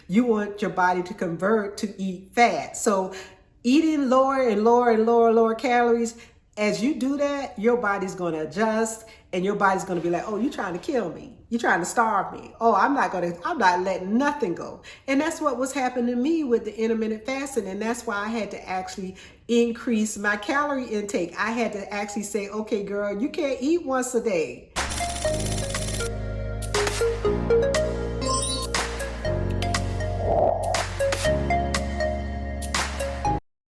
you want your body to convert to eat fat. So eating lower and lower and lower calories, as you do that, your body's going to adjust and your body's going to be like, oh, you're trying to kill me. You're trying to starve me. Oh, I'm not letting nothing go. And that's what was happening to me with the intermittent fasting. And that's why I had to actually increase my calorie intake. I had to actually say, okay, girl, you can't eat once a day.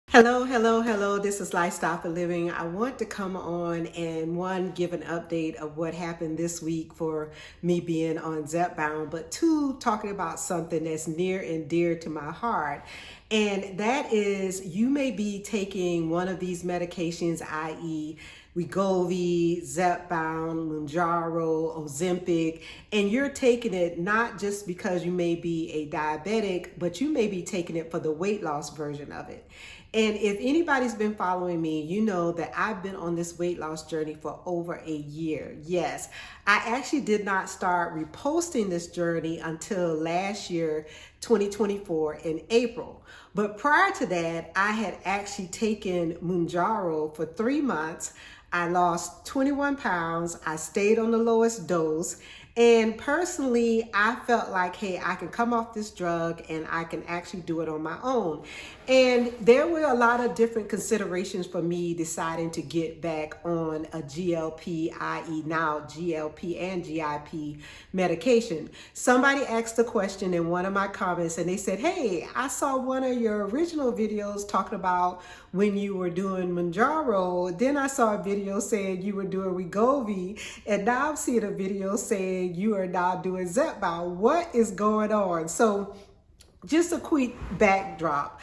Hello. This is Lifestyle for Living. I want to come on and give an update of what happened this week for me being on Zepbound, but two, talking about something that's near and dear to my heart. And that is, you may be taking one of these medications, i.e. Wegovy, Zepbound, Mounjaro, Ozempic, and you're taking it not just because you may be a diabetic, but you may be taking it for the weight loss version of it. And if anybody's been following me, you know that I've been on this weight loss journey for over a year. Yes, I actually did not start reposting this journey until last year, 2024 in April. But prior to that, I had actually taken Mounjaro for 3 months. I lost 21 pounds. I stayed on the lowest dose. And personally, I felt like, hey, I can come off this drug and I can actually do it on my own. And there were a lot of different considerations for me deciding to get back on a GLP, i.e. now GLP and GIP medication. Somebody asked a question in one of my comments and they said, hey, I saw one of your original videos talking about when you were doing Mounjaro. Then I saw a video saying you were doing Wegovy. And now I'm seeing a video saying you are now doing Zepbound. What is going on? So just a quick backdrop.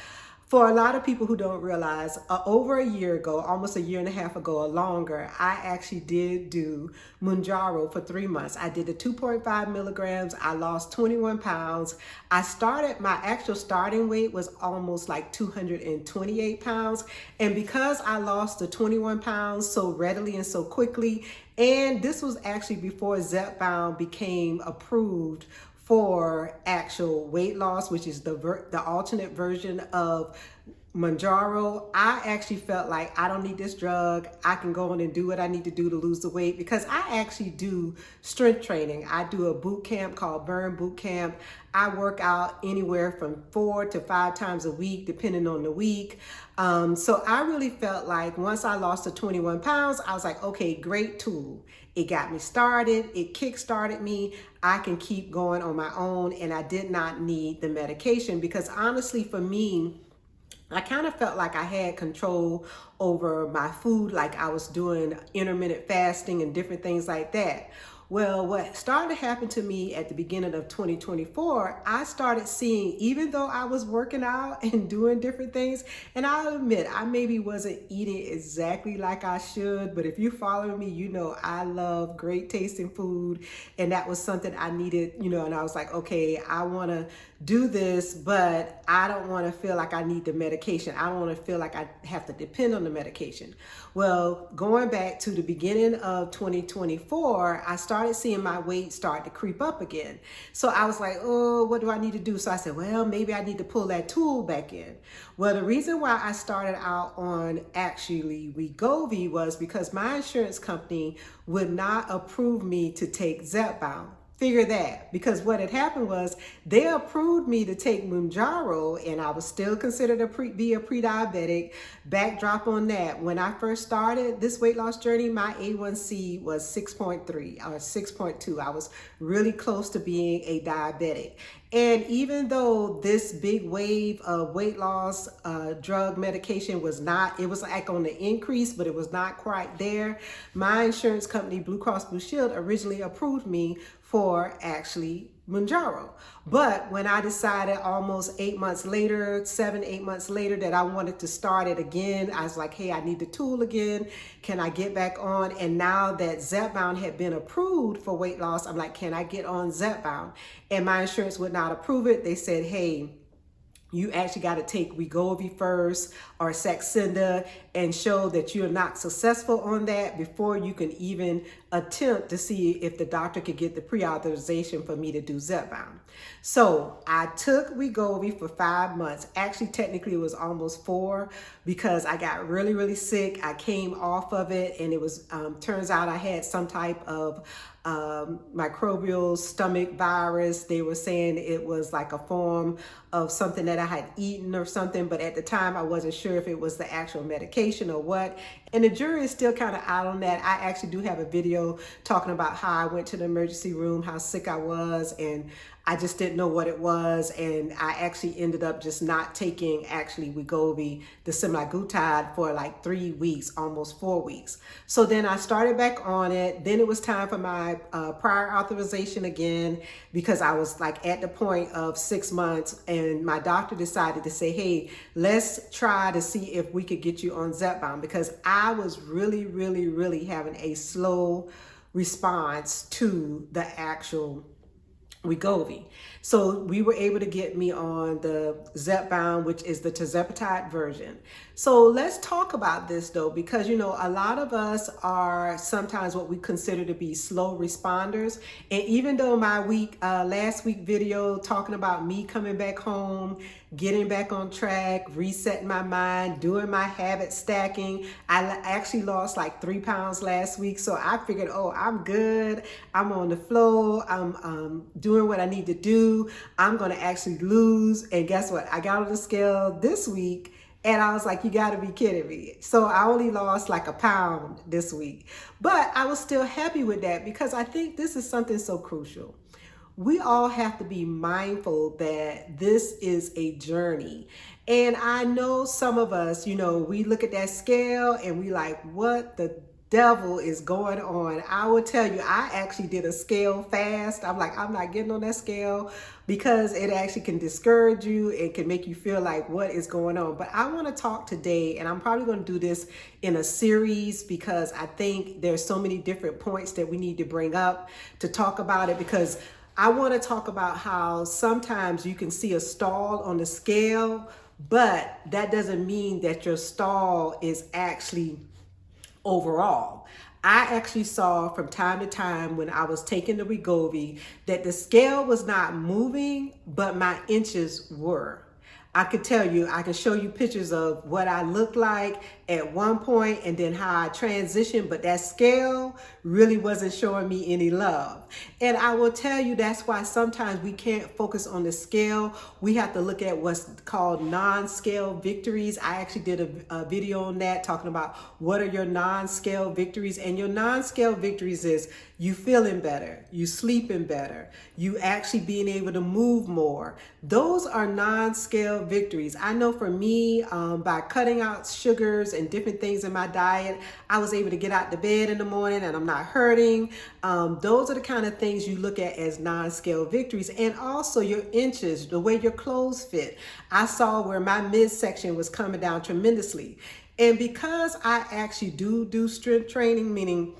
For a lot of people who don't realize, over a year ago, almost a year and a half ago or longer, I actually did do Mounjaro for 3 months. I did the 2.5 milligrams. I lost 21 pounds. My actual starting weight was almost like 228 pounds. And because I lost the 21 pounds so readily and so quickly, and this was actually before Zepbound became approved for actual weight loss, which is the alternate version of Mounjaro, I actually felt like I don't need this drug. I can go on and do what I need to do to lose the weight, because I actually do strength training. I do a boot camp called Burn Boot Camp. I work out anywhere from 4 to 5 times a week, depending on the week. So I really felt like once I lost the 21 pounds, I was like, okay, great tool. It got me started. It kick-started me. I can keep going on my own, and I did not need the medication, because honestly, for me, I kind of felt like I had control over my food, like I was doing intermittent fasting and different things like that. Well, what started to happen to me at the beginning of 2024, I started seeing, even though I was working out and doing different things, and I'll admit, I maybe wasn't eating exactly like I should, but if you follow me, you know I love great tasting food, and that was something I needed, and I was like, okay, I want to do this, but I don't want to feel like I need the medication. I don't want to feel like I have to depend on the medication. Well, going back to the beginning of 2024, I started seeing my weight start to creep up again. So I was like, oh, what do I need to do? So I said, well, maybe I need to pull that tool back in. Well, the reason why I started out on actually Wegovy was because my insurance company would not approve me to take Zepbound. Figure that, because what had happened was they approved me to take Mounjaro, and I was still considered be a pre-diabetic. Backdrop on that, when I first started this weight loss journey, my A1C was 6.3 or 6.2. I was really close to being a diabetic. And even though this big wave of weight loss drug medication it was like on the increase, but it was not quite there, my insurance company, Blue Cross Blue Shield, originally approved me for actually Mounjaro. But when I decided almost 8 months later, 7-8 months later, that I wanted to start it again, I was like, hey, I need the tool again. Can I get back on? And now that Zepbound had been approved for weight loss, I'm like, can I get on Zepbound? And my insurance would not approve it. They said, hey, You actually got to take Wegovy first or Saxenda and show that you're not successful on that before you can even attempt to see if the doctor could get the pre-authorization for me to do Zepbound. So I took Wegovy for 5 months. Actually, technically it was almost 4 because I got really, really sick. I came off of it and it was, turns out I had some type of microbial stomach virus. They were saying it was like a form of something that I had eaten or something, but at the time I wasn't sure if it was the actual medication or what. And the jury is still kind of out on that. I actually do have a video talking about how I went to the emergency room, how sick I was, and I just didn't know what it was. And I actually ended up just not taking actually Wegovy, the semaglutide, for like 3 weeks, almost 4 weeks. So then I started back on it. Then it was time for my prior authorization again, because I was like at the point of 6 months, and my doctor decided to say, hey, let's try to see if we could get you on Zepbound, because I was really, really, really having a slow response to the actual Wegovy. So we were able to get me on the Zepbound, which is the tirzepatide version. So let's talk about this though, because you know, a lot of us are sometimes what we consider to be slow responders. And even though my last week video talking about me coming back home, getting back on track, resetting my mind, doing my habit stacking, I actually lost like 3 pounds last week. So I figured, oh, I'm good. I'm on the flow. I'm doing what I need to do. I'm going to actually lose. And guess what? I got on the scale this week and I was like, you got to be kidding me. So I only lost like 1 pound this week, but I was still happy with that because I think this is something so crucial. We all have to be mindful that this is a journey. And I know some of us, you know, we look at that scale and we like, what the devil is going on? I will tell you, I actually did a scale fast. I'm like, I'm not getting on that scale because it actually can discourage you. It can make you feel like what is going on. But I want to talk today, and I'm probably going to do this in a series because I think there's so many different points that we need to bring up to talk about it, because I want to talk about how sometimes you can see a stall on the scale, but that doesn't mean that your stall is actually overall. I actually saw from time to time when I was taking the Wegovy that the scale was not moving, but my inches were. I could tell you, I can show you pictures of what I looked like at one point and then how I transitioned, but that scale really wasn't showing me any love. And I will tell you, that's why sometimes we can't focus on the scale. We have to look at what's called non-scale victories. I actually did a video on that, talking about what are your non-scale victories. And your non-scale victories is you feeling better, you sleeping better, you actually being able to move more. Those are non-scale victories. I know for me, by cutting out sugars and different things in my diet, I was able to get out the bed in the morning and I'm not hurting. Those are the kind of things you look at as non-scale victories. And also your inches, the way your clothes fit. I saw where my midsection was coming down tremendously. And because I actually do strength training, meaning,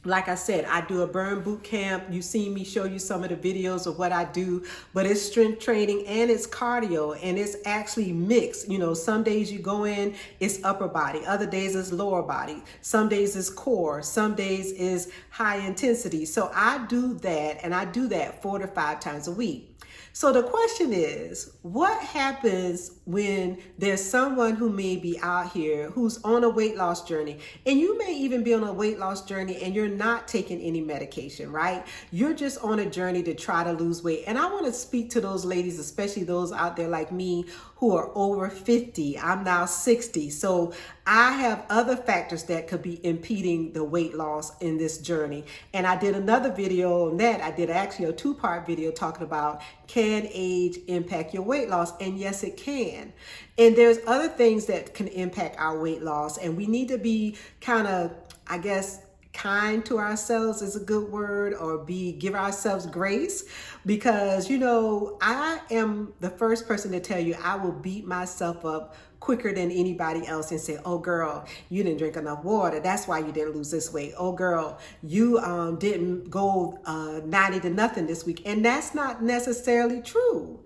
like I said, I do a burn boot camp. You see me show you some of the videos of what I do, but it's strength training and it's cardio and it's actually mixed. You know, some days you go in, it's upper body. Other days it's lower body. Some days it's core. Some days is high intensity. So I do that, and I do that 4 to 5 times a week. So the question is, what happens when there's someone who may be out here who's on a weight loss journey, and you may even be on a weight loss journey and you're not taking any medication, right? You're just on a journey to try to lose weight. And I want to speak to those ladies, especially those out there like me who are over 50. I'm now 60. So I have other factors that could be impeding the weight loss in this journey. And I did another video on that. I did actually a 2-part video talking about, can age impact your weight loss? And yes, it can. And there's other things that can impact our weight loss. And we need to be kind of, I guess, kind to ourselves is a good word, or give ourselves grace, because, you know, I am the first person to tell you I will beat myself up quicker than anybody else and say, oh girl, you didn't drink enough water, that's why you didn't lose this weight. Oh girl, you didn't go 90 to nothing this week. And that's not necessarily true.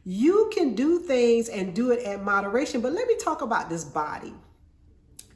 You can do things and do it at moderation, but let me talk about this body.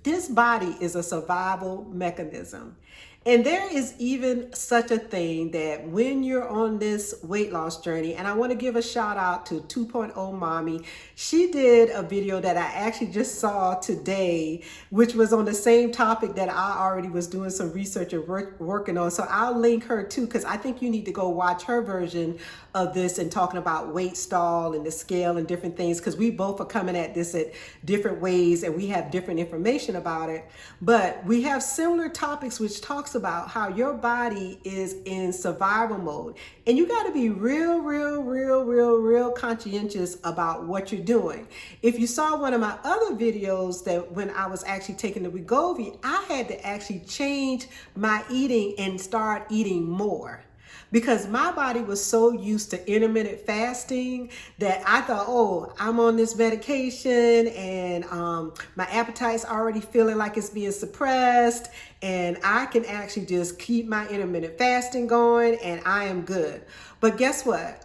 This body is a survival mechanism. And there is even such a thing that when you're on this weight loss journey, and I want to give a shout out to 2.0 Mommy. She did a video that I actually just saw today, which was on the same topic that I already was doing some research and working on. So I'll link her too, because I think you need to go watch her version of this and talking about weight stall and the scale and different things, because we both are coming at this at different ways and we have different information about it. But we have similar topics which talks about how your body is in survival mode, and you got to be real conscientious about what you're doing. If you saw one of my other videos, that when I was actually taking the Wegovy, I had to actually change my eating and start eating more, because my body was so used to intermittent fasting that I thought, oh, I'm on this medication and my appetite's already feeling like it's being suppressed, and I can actually just keep my intermittent fasting going and I am good. But guess what?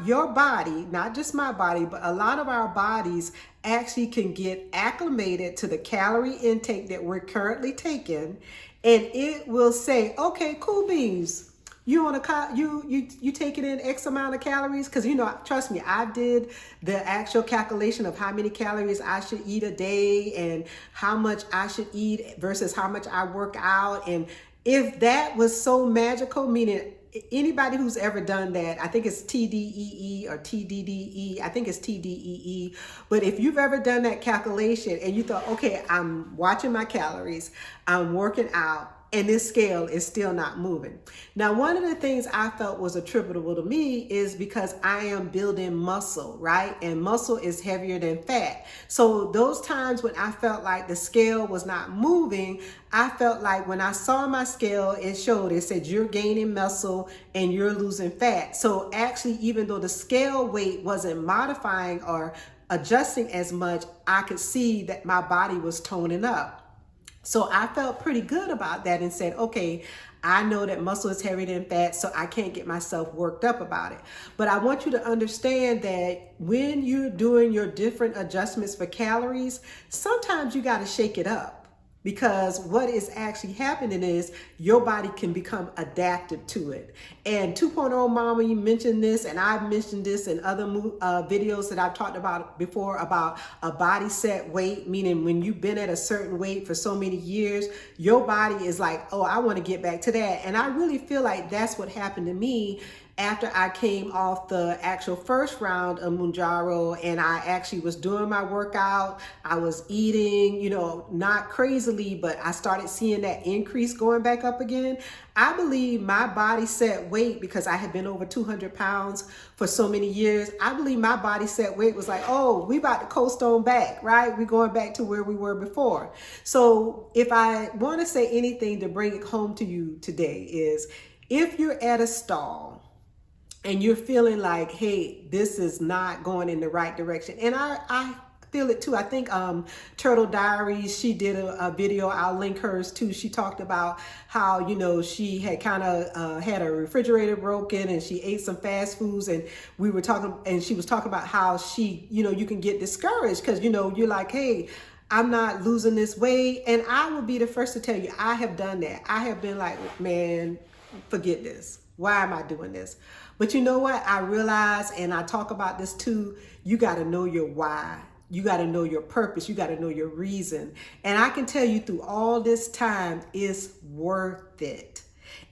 Your body, not just my body, but a lot of our bodies actually can get acclimated to the calorie intake that we're currently taking, and it will say, okay, cool beans. You on you taking in X amount of calories? Because trust me, I did the actual calculation of how many calories I should eat a day and how much I should eat versus how much I work out. And if that was so magical, meaning anybody who's ever done that, I think it's TDEE or TDDE, I think it's TDEE. But if you've ever done that calculation and you thought, okay, I'm watching my calories, I'm working out, and this scale is still not moving. Now, one of the things I felt was attributable to me is because I am building muscle, right? And muscle is heavier than fat. So those times when I felt like the scale was not moving, I felt like when I saw my scale, it said you're gaining muscle and you're losing fat. So actually, even though the scale weight wasn't modifying or adjusting as much, I could see that my body was toning up. So I felt pretty good about that and said, okay, I know that muscle is heavier than fat, so I can't get myself worked up about it. But I want you to understand that when you're doing your different adjustments for calories, sometimes you got to shake it up. Because what is actually happening is your body can become adaptive to it. And 2.0 Mama, you mentioned this, and I've mentioned this in other videos that I've talked about before about a body set weight, meaning when you've been at a certain weight for so many years, your body is like, oh, I want to get back to that. And I really feel like that's what happened to me after I came off the actual first round of Mounjaro, and I actually was doing my workout. I was eating, not crazily, but I started seeing that increase going back up again. I believe my body set weight, because I had been over 200 pounds for so many years, I believe my body set weight was like, oh, we about to coast on back, right? We're going back to where we were before. So if I want to say anything to bring it home to you today is, if you're at a stall, and you're feeling like, hey, this is not going in the right direction. And I feel it too. I think Turtle Diaries, she did a video, I'll link hers too. She talked about how, she had kind of had a refrigerator broken and she ate some fast foods, and we were talking, and she was talking about how she, you can get discouraged because, you're like, hey, I'm not losing this weight. And I will be the first to tell you, I have done that. I have been like, man, forget this. Why am I doing this? But you know what? I realize, and I talk about this too, you got to know your why. You got to know your purpose. You got to know your reason. And I can tell you through all this time, it's worth it.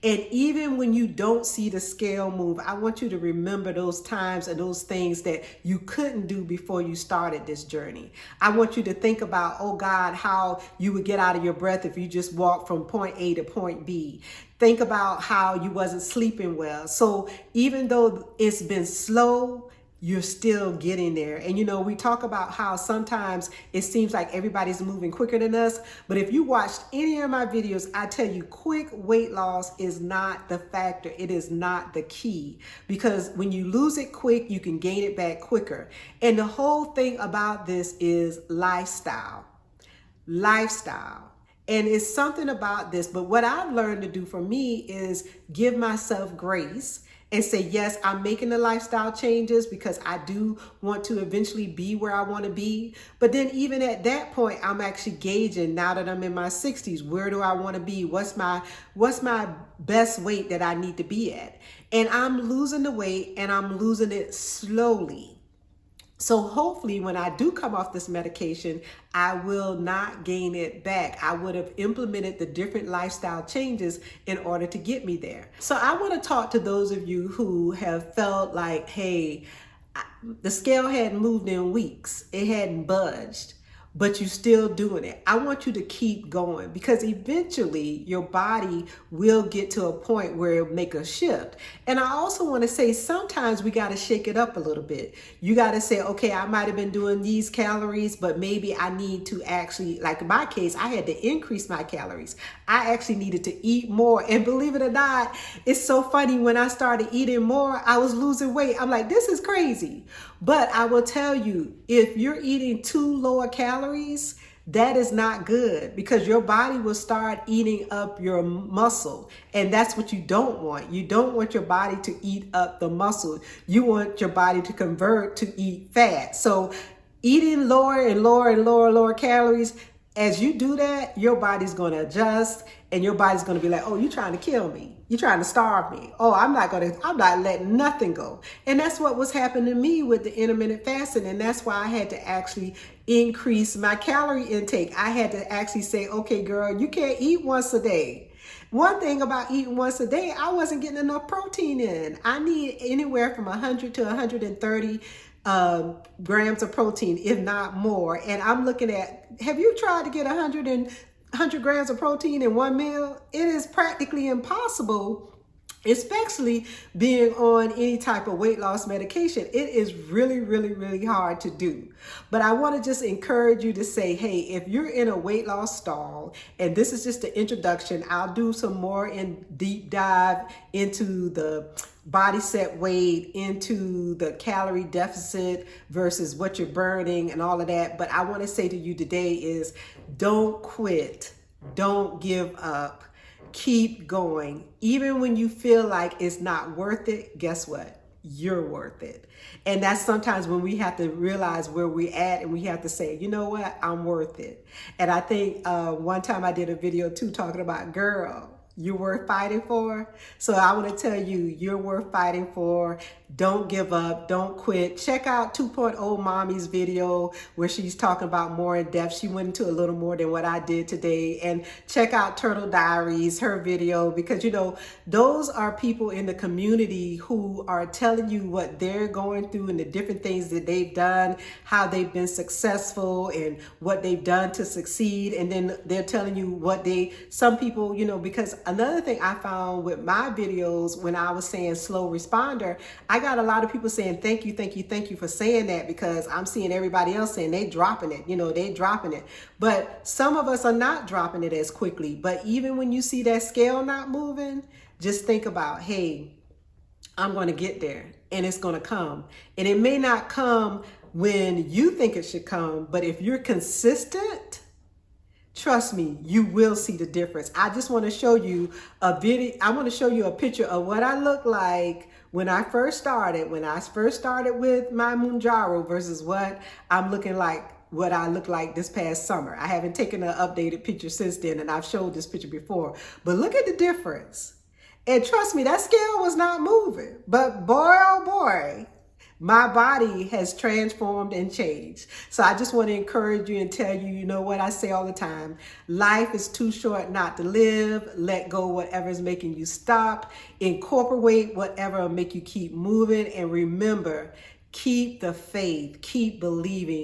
And even when you don't see the scale move, I want you to remember those times and those things that you couldn't do before you started this journey. I want you to think about, oh God, how you would get out of your breath if you just walked from point A to point B. Think about how you wasn't sleeping well. So even though it's been slow, you're still getting there. And we talk about how sometimes it seems like everybody's moving quicker than us. But if you watched any of my videos, I tell you, quick weight loss is not the factor. It is not the key. Because when you lose it quick, you can gain it back quicker. And the whole thing about this is lifestyle. And it's something about this. But what I've learned to do for me is give myself grace and say, yes, I'm making the lifestyle changes because I do want to eventually be where I want to be. But then even at that point, I'm actually gauging, now that I'm in my 60s, where do I want to be? What's my best weight that I need to be at? And I'm losing the weight, and I'm losing it slowly. So hopefully when I do come off this medication, I will not gain it back. I would have implemented the different lifestyle changes in order to get me there. So I want to talk to those of you who have felt like, hey, the scale hadn't moved in weeks. It hadn't budged, but you're still doing it. I want you to keep going, because eventually your body will get to a point where it'll make a shift. And I also want to say, sometimes we got to shake it up a little bit. You got to say, okay, I might have been doing these calories, but maybe I need to actually, like in my case, I had to increase my calories. I actually needed to eat more. And believe it or not, it's so funny, when I started eating more, I was losing weight. I'm like, this is crazy. But I will tell you, if you're eating too low calories, that is not good, because your body will start eating up your muscle. And that's what you don't want. You don't want your body to eat up the muscle. You want your body to convert to eat fat. So eating lower and lower and lower calories, as you do that, your body's going to adjust, and your body's going to be like, oh, you're trying to kill me. You're trying to starve me. Oh, I'm not letting nothing go. And that's what was happening to me with the intermittent fasting. And that's why I had to actually increase my calorie intake. I had to actually say, okay, girl, you can't eat once a day. One thing about eating once a day, I wasn't getting enough protein in. I need anywhere from 100 to 130 grams of protein, if not more. And I'm looking at, have you tried to get 100 grams of protein in one meal? It is practically impossible, especially being on any type of weight loss medication. It is really, really, really hard to do. But I want to just encourage you to say, hey, if you're in a weight loss stall, and this is just the introduction, I'll do some more in deep dive into the body set weight, into the calorie deficit versus what you're burning and all of that. But I want to say to you today is, don't quit. Don't give up. Keep going. Even when you feel like it's not worth it, guess what? You're worth it. And that's sometimes when we have to realize where we're at, and we have to say, you know what? I'm worth it. And I think one time I did a video too talking about, girl, you're worth fighting for. So I want to tell you, you're worth fighting for. Don't give up. Don't quit. Check out 2.0 Mommy's video where she's talking about more in depth. She went into a little more than what I did today. And check out Turtle Diaries, her video, because, you know, those are people in the community who are telling you what they're going through and the different things that they've done, how they've been successful and what they've done to succeed. And then they're telling you what some people, you know, because another thing I found with my videos, when I was saying slow responder, I got a lot of people saying, thank you for saying that, because I'm seeing everybody else saying they dropping it, you know, they dropping it. But some of us are not dropping it as quickly. But even when you see that scale not moving, just think about, hey, I'm going to get there, and it's going to come. And it may not come when you think it should come, but if you're consistent, trust me, you will see the difference. I just want to show you a video. I want to show you a picture of what I look like when I first started. When I first started with my Mounjaro versus what I'm looking like, what I look like this past summer. I haven't taken an updated picture since then, and I've showed this picture before. But look at the difference. And trust me, that scale was not moving. But boy, oh boy, my body has transformed and changed. So I just want to encourage you and tell you, you know what I say all the time, life is too short not to live. Let go whatever is making you stop. Incorporate whatever will make you keep moving. And remember, keep the faith, keep believing.